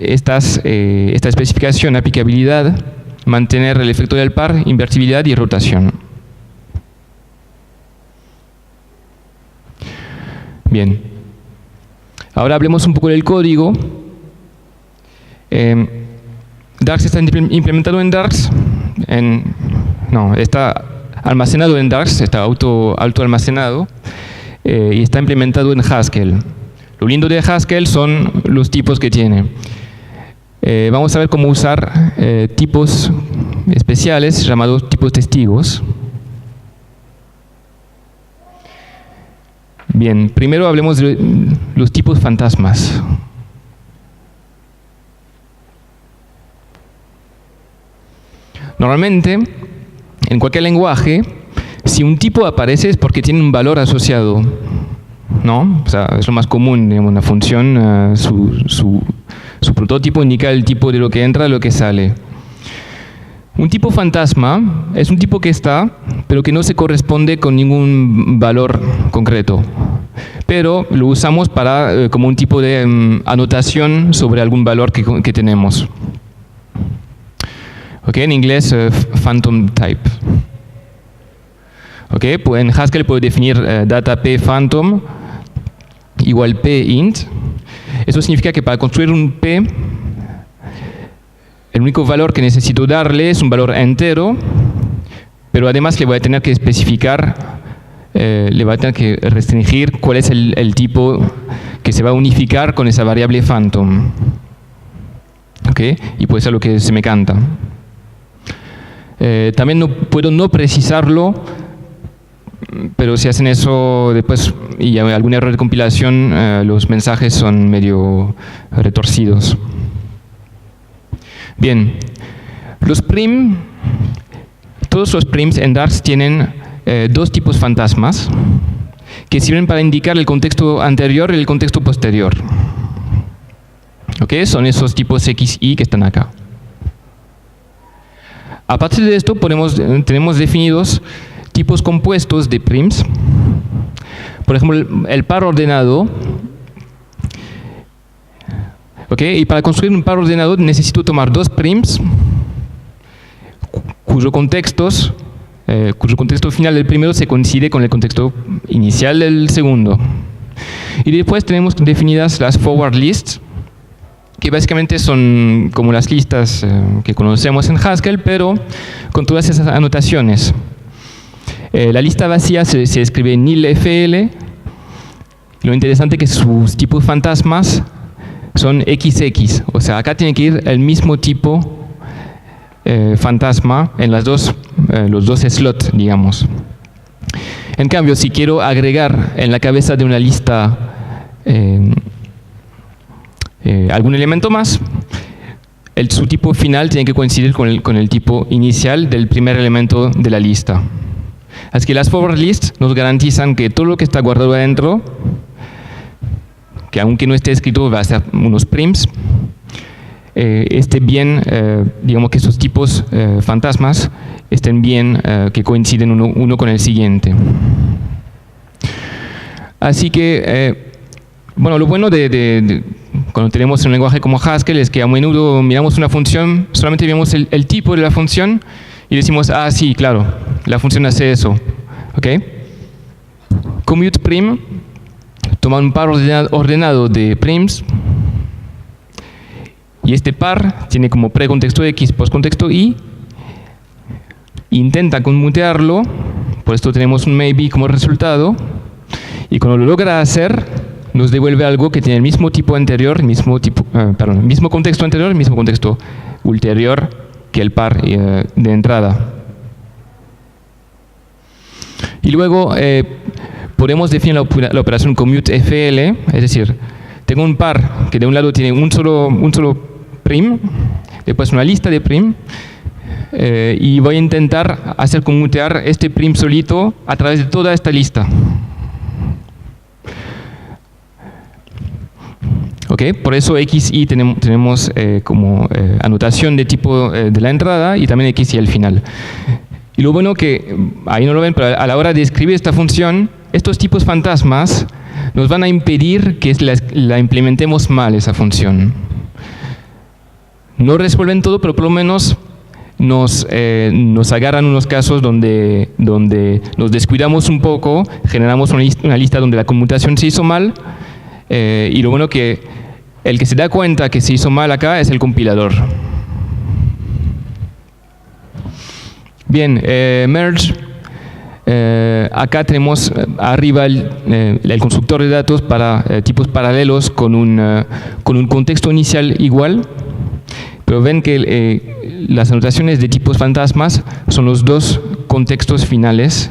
esta especificación, aplicabilidad, mantener el efecto del par, invertibilidad y rotación. Bien. Ahora hablemos un poco del código. Darks está implementado en Darks. Está almacenado en Darks, está auto almacenado y está implementado en Haskell. Lo lindo de Haskell son los tipos que tiene. Vamos a ver cómo usar tipos especiales llamados tipos testigos. Bien, primero hablemos de los tipos fantasmas. Normalmente, en cualquier lenguaje, si un tipo aparece es porque tiene un valor asociado, ¿no? O sea, es lo más común, digamos, una función, su prototipo indica el tipo de lo que entra, de lo que sale. Un tipo fantasma es un tipo que está, pero que no se corresponde con ningún valor concreto. Pero lo usamos para, como un tipo de anotación sobre algún valor que tenemos. Okay, en inglés, phantom type. Okay, pues en Haskell puedo definir data p phantom igual p int. Eso significa que para construir un p, el único valor que necesito darle es un valor entero, pero además le voy a tener que especificar, le voy a tener que restringir cuál es el tipo que se va a unificar con esa variable phantom. Okay, y puede ser lo que se me canta. También puedo no precisarlo, pero si hacen eso después y hay algún error de compilación, los mensajes son medio retorcidos. Bien, los prim, todos los prims en Darks tienen dos tipos fantasmas que sirven para indicar el contexto anterior y el contexto posterior. ¿Okay? Son esos tipos X, Y que están acá. A partir de esto tenemos definidos tipos compuestos de prims. Por ejemplo, el par ordenado. ¿Okay? Y para construir un par ordenado necesito tomar dos prims cuyo contexto final del primero se coincide con el contexto inicial del segundo. Y después tenemos definidas las forward lists, que básicamente son como las listas que conocemos en Haskell, pero con todas esas anotaciones. La lista vacía se escribe nilfl. Lo interesante es que sus tipos fantasmas son XX, o sea, acá tiene que ir el mismo tipo fantasma en los dos slots, digamos. En cambio, si quiero agregar en la cabeza de una lista algún elemento más, su tipo final tiene que coincidir con el tipo inicial del primer elemento de la lista. Así que las forward lists nos garantizan que todo lo que está guardado adentro, que aunque no esté escrito va a ser unos prims, esté bien, digamos que esos tipos fantasmas estén bien, que coinciden uno con el siguiente. Así que, bueno, lo bueno de cuando tenemos un lenguaje como Haskell es que a menudo miramos una función, solamente vemos el tipo de la función y decimos, ah, sí, claro, la función hace eso. ¿Okay? Commute prim toma un par ordenado de prims y este par tiene como precontexto X, postcontexto Y, intenta conmutearlo, por esto tenemos un maybe como resultado, y cuando lo logra hacer, nos devuelve algo que tiene el mismo tipo anterior, mismo contexto anterior, mismo contexto ulterior que el par de entrada. Y luego podemos definir la operación commute-fl, es decir, tengo un par que de un lado tiene un solo prim, después una lista de prim, y voy a intentar hacer conmutear este prim solito a través de toda esta lista. Okay, por eso X, Y tenemos como anotación de tipo de la entrada y también X, Y al final. Y lo bueno que, ahí no lo ven, pero a la hora de escribir esta función, estos tipos fantasmas nos van a impedir que la implementemos mal esa función. No resuelven todo, pero por lo menos nos agarran unos casos donde nos descuidamos un poco, generamos una lista donde la conmutación se hizo mal, y lo bueno que el que se da cuenta que se hizo mal acá es el compilador. Bien, merge. Acá tenemos arriba el constructor de datos para tipos paralelos con un contexto inicial igual, pero ven que las anotaciones de tipos fantasmas son los dos contextos finales.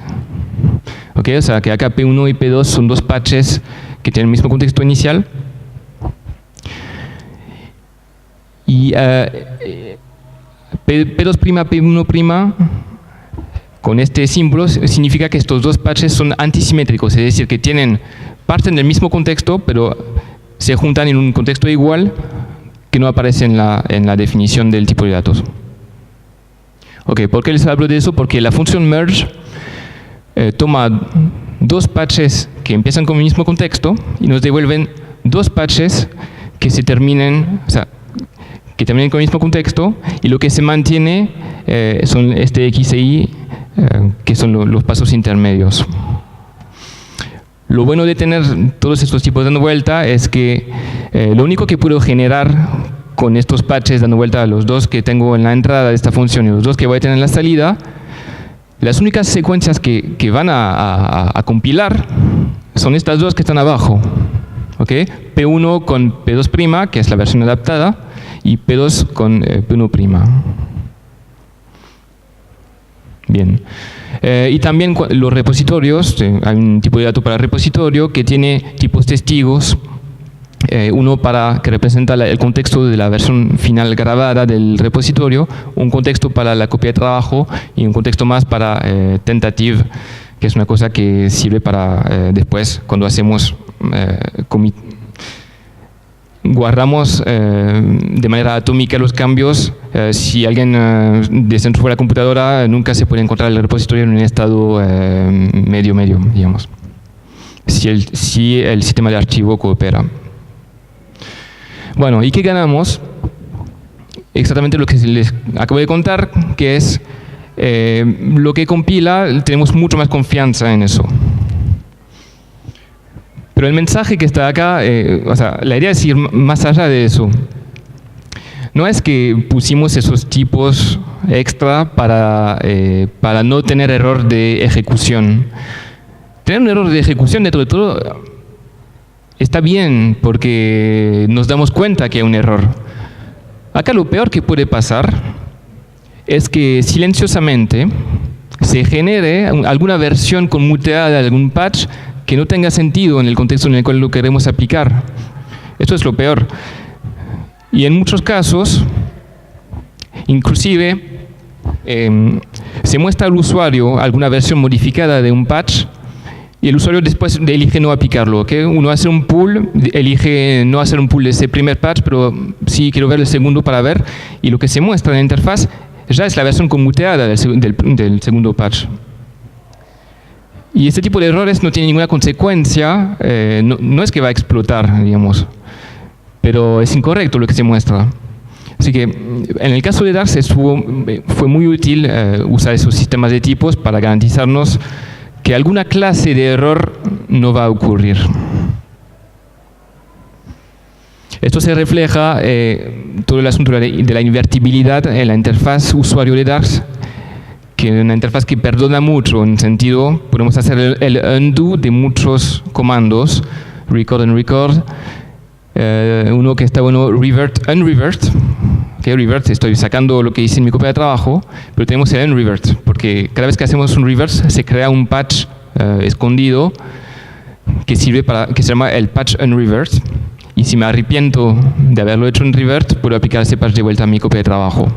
¿Okay? O sea que acá P1 y P2 son dos patches que tienen el mismo contexto inicial. Y P2', P1', con este símbolo significa que estos dos patches son antisimétricos, es decir, que parten del mismo contexto, pero se juntan en un contexto igual que no aparece en la definición del tipo de datos. Ok, ¿por qué les hablo de eso? Porque la función merge toma dos patches que empiezan con el mismo contexto y nos devuelven dos patches que terminen con el mismo contexto, y lo que se mantiene son este X e Y, que son los pasos intermedios. Lo bueno de tener todos estos tipos dando vuelta es que lo único que puedo generar con estos patches dando vuelta a los dos que tengo en la entrada de esta función y los dos que voy a tener en la salida, las únicas secuencias que van a compilar son estas dos que están abajo. ¿Okay? P1 con P2', que es la versión adaptada, y P2 con P1'. Bien. Y también los repositorios, hay un tipo de dato para repositorio que tiene tipos testigos, uno que representa el contexto de la versión final grabada del repositorio, un contexto para la copia de trabajo y un contexto más para tentative, que es una cosa que sirve para después, cuando hacemos guardamos de manera atómica los cambios. Si alguien desenchufa la computadora, nunca se puede encontrar el repositorio en un estado medio, digamos, si el sistema de archivo coopera. Bueno, ¿y qué ganamos? Exactamente lo que les acabo de contar, que es lo que compila, tenemos mucho más confianza en eso. Pero el mensaje que está acá, la idea es ir más allá de eso. No es que pusimos esos tipos extra para no tener error de ejecución. Tener un error de ejecución dentro de todo está bien, porque nos damos cuenta que hay un error. Acá lo peor que puede pasar es que silenciosamente se genere alguna versión conmutada de algún patch que no tenga sentido en el contexto en el cual lo queremos aplicar. Esto es lo peor. Y en muchos casos, inclusive, se muestra al usuario alguna versión modificada de un patch y el usuario después elige no aplicarlo. ¿Okay? Uno hace un pull, elige no hacer un pull de ese primer patch, pero sí quiero ver el segundo para ver, y lo que se muestra en la interfaz ya es la versión conmutada del segundo patch. Y este tipo de errores no tiene ninguna consecuencia, no es que va a explotar, digamos, pero es incorrecto lo que se muestra. Así que en el caso de Darks fue muy útil usar esos sistemas de tipos para garantizarnos que alguna clase de error no va a ocurrir. Esto se refleja todo el asunto de la invertibilidad en la interfaz usuario de Darks, que es una interfaz que perdona mucho, en sentido, podemos hacer el undo de muchos comandos, record and record, uno que está bueno, revert, unrevert. Okay, revert, estoy sacando lo que hice en mi copia de trabajo, pero tenemos el unrevert, porque cada vez que hacemos un revert se crea un patch escondido que se llama el patch unrevert, y si me arrepiento de haberlo hecho en revert, puedo aplicar ese patch de vuelta a mi copia de trabajo.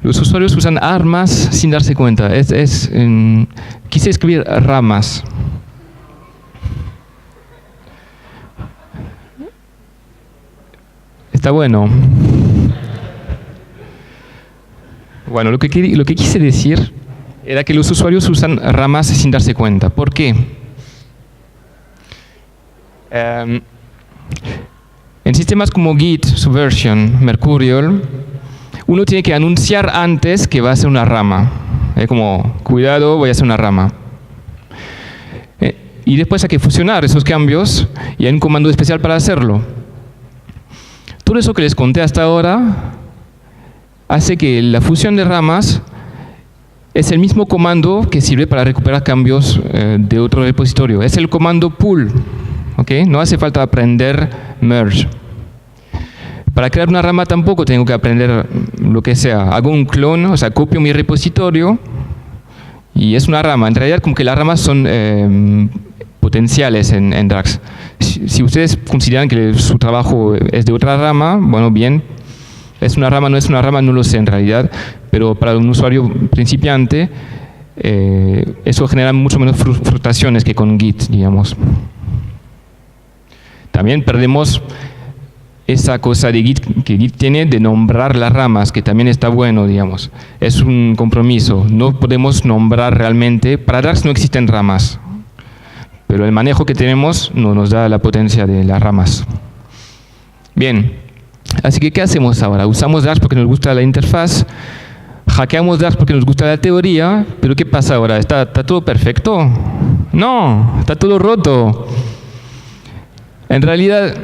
Los usuarios usan armas sin darse cuenta. Quise escribir ramas. Está bueno. Bueno, lo que quise decir era que los usuarios usan ramas sin darse cuenta. ¿Por qué? En sistemas como Git, Subversion, Mercurial, uno tiene que anunciar antes que va a ser una rama. Es como, cuidado, voy a hacer una rama. Y después hay que fusionar esos cambios y hay un comando especial para hacerlo. Todo eso que les conté hasta ahora hace que la fusión de ramas es el mismo comando que sirve para recuperar cambios de otro repositorio. Es el comando pull. ¿Okay? No hace falta aprender merge. Para crear una rama tampoco tengo que aprender lo que sea. Hago un clon, o sea, copio mi repositorio y es una rama. En realidad, como que las ramas son potenciales en Darks. Si ustedes consideran que su trabajo es de otra rama, bueno, bien. ¿Es una rama, no es una rama? No lo sé en realidad. Pero para un usuario principiante, eso genera mucho menos frustraciones que con Git, digamos. También perdemos esa cosa de Git que Git tiene de nombrar las ramas, que también está bueno, digamos. Es un compromiso. No podemos nombrar realmente. Para Darks no existen ramas, pero el manejo que tenemos no nos da la potencia de las ramas. Bien, así que ¿qué hacemos ahora? Usamos Darks porque nos gusta la interfaz, hackeamos Darks porque nos gusta la teoría, pero ¿qué pasa ahora? ¿Está todo perfecto? No, está todo roto. En realidad,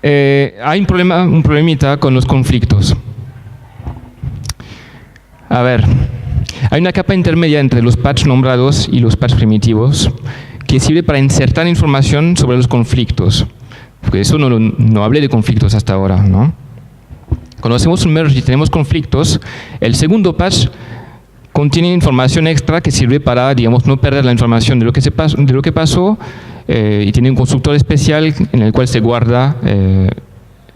hay un problemita con los conflictos. A ver, hay una capa intermedia entre los patch nombrados y los patch primitivos que sirve para insertar información sobre los conflictos. Porque eso no hablé de conflictos hasta ahora, ¿no? Cuando hacemos un merge y tenemos conflictos, el segundo patch contiene información extra que sirve para, digamos, no perder la información de lo que pasó y tiene un constructor especial en el cual se guarda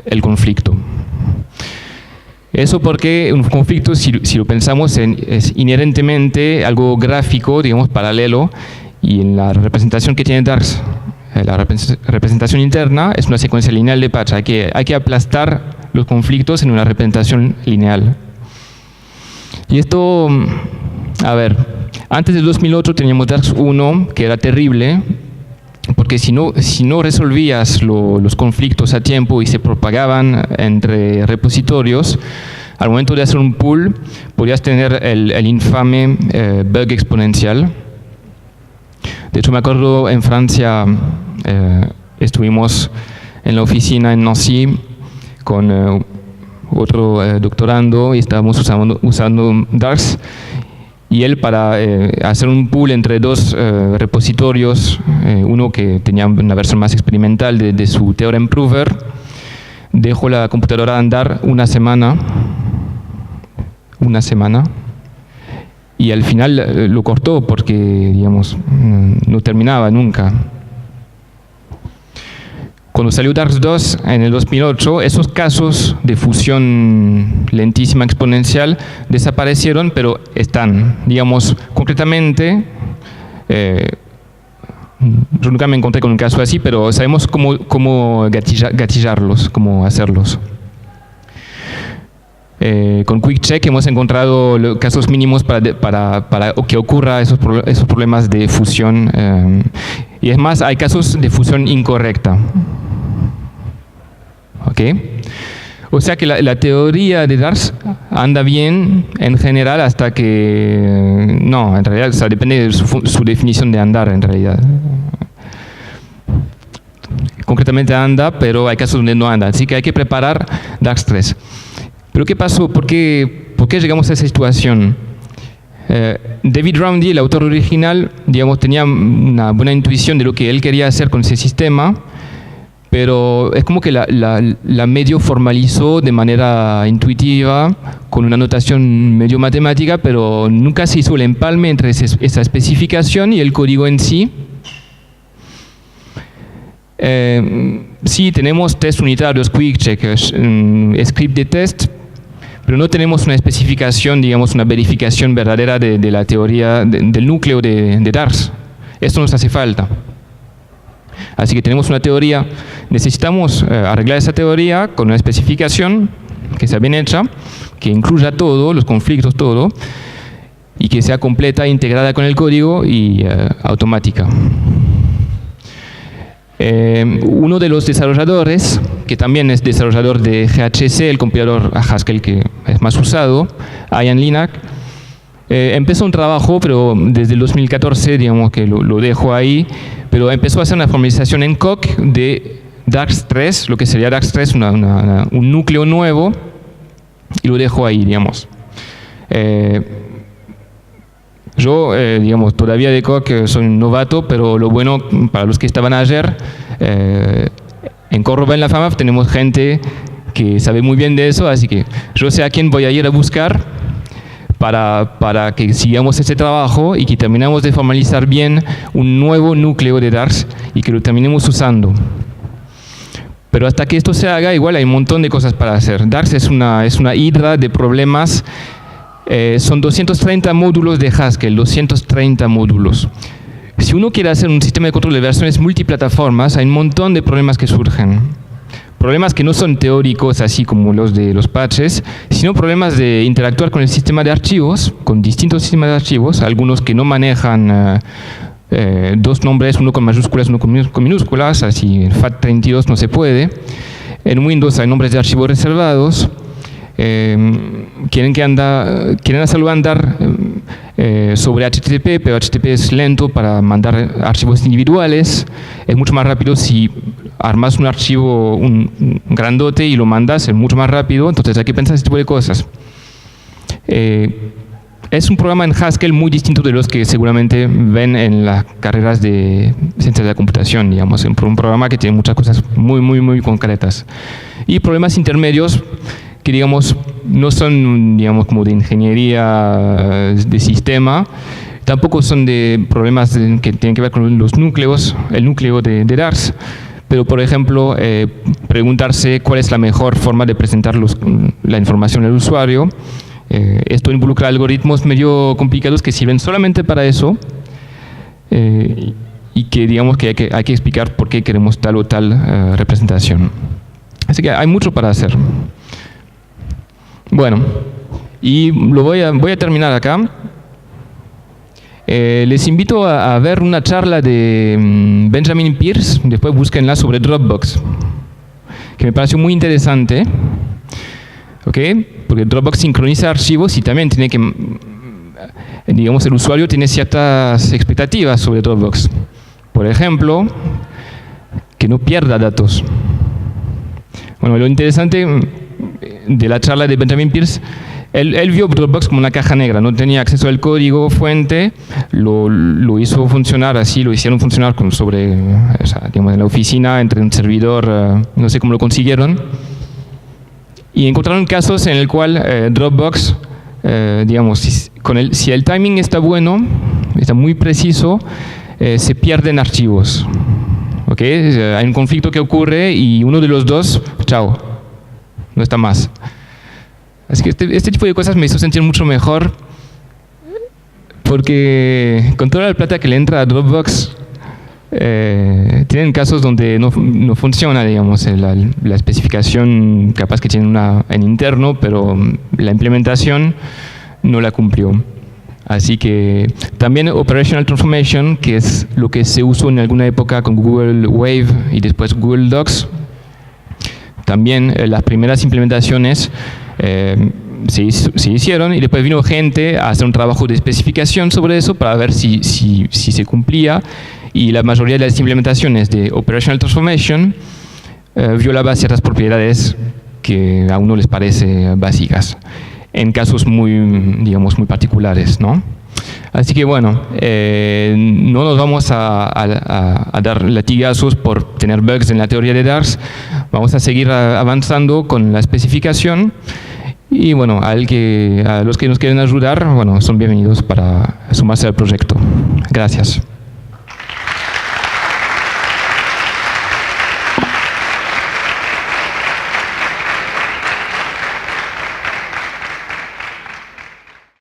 el conflicto. Eso porque un conflicto, si lo pensamos, es inherentemente algo gráfico, digamos, paralelo, y en la representación que tiene Darks, la representación interna es una secuencia lineal de patch. Hay que aplastar los conflictos en una representación lineal. Y esto, a ver, antes del 2008 teníamos Darks 1, que era terrible, porque si no resolvías los conflictos a tiempo y se propagaban entre repositorios, al momento de hacer un pull podías tener el infame bug exponencial. De hecho, me acuerdo en Francia, estuvimos en la oficina en Nancy con otro doctorando y estábamos usando Darks. Y él, para hacer un pool entre dos repositorios, uno que tenía una versión más experimental de su Theorem Prover, dejó la computadora andar una semana, y al final lo cortó porque, digamos, no terminaba nunca. Cuando salió Darks 2 en el 2008, esos casos de fusión lentísima exponencial desaparecieron, pero están, digamos, concretamente, yo nunca me encontré con un caso así, pero sabemos cómo gatillarlos, cómo hacerlos. Con QuickCheck hemos encontrado los casos mínimos para que ocurra esos problemas de fusión. Y es más, hay casos de fusión incorrecta. ¿Okay? O sea que la teoría de Darks anda bien en general hasta que... No, en realidad, o sea, depende de su definición de andar en realidad. Concretamente anda, pero hay casos donde no anda. Así que hay que preparar Darks 3. ¿Pero qué pasó? ¿Por qué llegamos a esa situación? David Roundy, el autor original, digamos, tenía una buena intuición de lo que él quería hacer con ese sistema, pero es como que la medio formalizó de manera intuitiva, con una notación medio matemática, pero nunca se hizo el empalme entre esa especificación y el código en sí. Sí, tenemos test unitarios, QuickCheck, script de test, pero no tenemos una especificación, digamos, una verificación verdadera de la teoría, del núcleo de Darks. Esto nos hace falta. Así que tenemos una teoría, necesitamos arreglar esa teoría con una especificación que sea bien hecha, que incluya todo, los conflictos, todo, y que sea completa, integrada con el código y automática. Uno de los desarrolladores, que también es desarrollador de GHC, el compilador a Haskell que es más usado, Ian Linak, empezó un trabajo, pero desde el 2014, digamos que lo dejó ahí, pero empezó a hacer una formalización en Coq de DAX3, lo que sería DAX3, un núcleo nuevo, y lo dejó ahí, digamos. Yo, digamos, todavía de Coq soy un novato, pero lo bueno para los que estaban ayer, en Córdoba en la FAMAF tenemos gente que sabe muy bien de eso, así que yo sé a quién voy a ir a buscar para que sigamos este trabajo y que terminemos de formalizar bien un nuevo núcleo de DARS y que lo terminemos usando. Pero hasta que esto se haga, igual hay un montón de cosas para hacer. DARS es una hidra de problemas. Son 230 módulos de Haskell, 230 módulos. Si uno quiere hacer un sistema de control de versiones multiplataformas, hay un montón de problemas que surgen. Problemas que no son teóricos, así como los de los patches, sino problemas de interactuar con el sistema de archivos, con distintos sistemas de archivos, algunos que no manejan dos nombres, uno con mayúsculas, uno con minúsculas, así en FAT32 no se puede. En Windows hay nombres de archivos reservados. Quieren hacerlo andar sobre HTTP, pero HTTP es lento para mandar archivos individuales. Es mucho más rápido si armas un archivo un grandote y lo mandas, es mucho más rápido. Entonces hay que pensar ese tipo de cosas. Es un programa en Haskell muy distinto de los que seguramente ven en las carreras de ciencias de la computación, digamos, un programa que tiene muchas cosas muy concretas. Y problemas intermedios que, digamos, no son, digamos, como de ingeniería de sistema, tampoco son de problemas que tienen que ver con los núcleos, el núcleo de DARS, pero, por ejemplo, preguntarse cuál es la mejor forma de presentar la información al usuario. Esto involucra algoritmos medio complicados que sirven solamente para eso y que, digamos, que hay que explicar por qué queremos tal o tal representación. Así que hay mucho para hacer. Bueno, y voy a terminar acá. Les invito a ver una charla de Benjamin Pierce, después búsquenla, sobre Dropbox, que me pareció muy interesante. ¿Okay? Porque Dropbox sincroniza archivos y también tiene que, digamos, el usuario tiene ciertas expectativas sobre Dropbox. Por ejemplo, que no pierda datos. Bueno, lo interesante de la charla de Benjamin Pierce, él vio Dropbox como una caja negra, no tenía acceso al código fuente, lo hizo funcionar así, lo hicieron funcionar digamos, en la oficina, entre un servidor, no sé cómo lo consiguieron. Y encontraron casos en el cual Dropbox, digamos, si el timing está bueno, está muy preciso, se pierden archivos. ¿Okay? Hay un conflicto que ocurre y uno de los dos, chao, no está más. Así que este tipo de cosas me hizo sentir mucho mejor, porque con toda la plata que le entra a Dropbox, tienen casos donde no funciona, digamos, la especificación capaz que tiene en interno, pero la implementación no la cumplió. Así que también Operational Transformation, que es lo que se usó en alguna época con Google Wave y después Google Docs, también las primeras implementaciones se hicieron y después vino gente a hacer un trabajo de especificación sobre eso para ver si se cumplía. Y la mayoría de las implementaciones de Operational Transformation violaba ciertas propiedades que a uno les parece básicas, en casos digamos, muy particulares, ¿no? Así que bueno, no nos vamos a dar latigazos por tener bugs en la teoría de DARS, vamos a seguir avanzando con la especificación y bueno, a los que nos quieren ayudar, bueno, son bienvenidos para sumarse al proyecto. Gracias.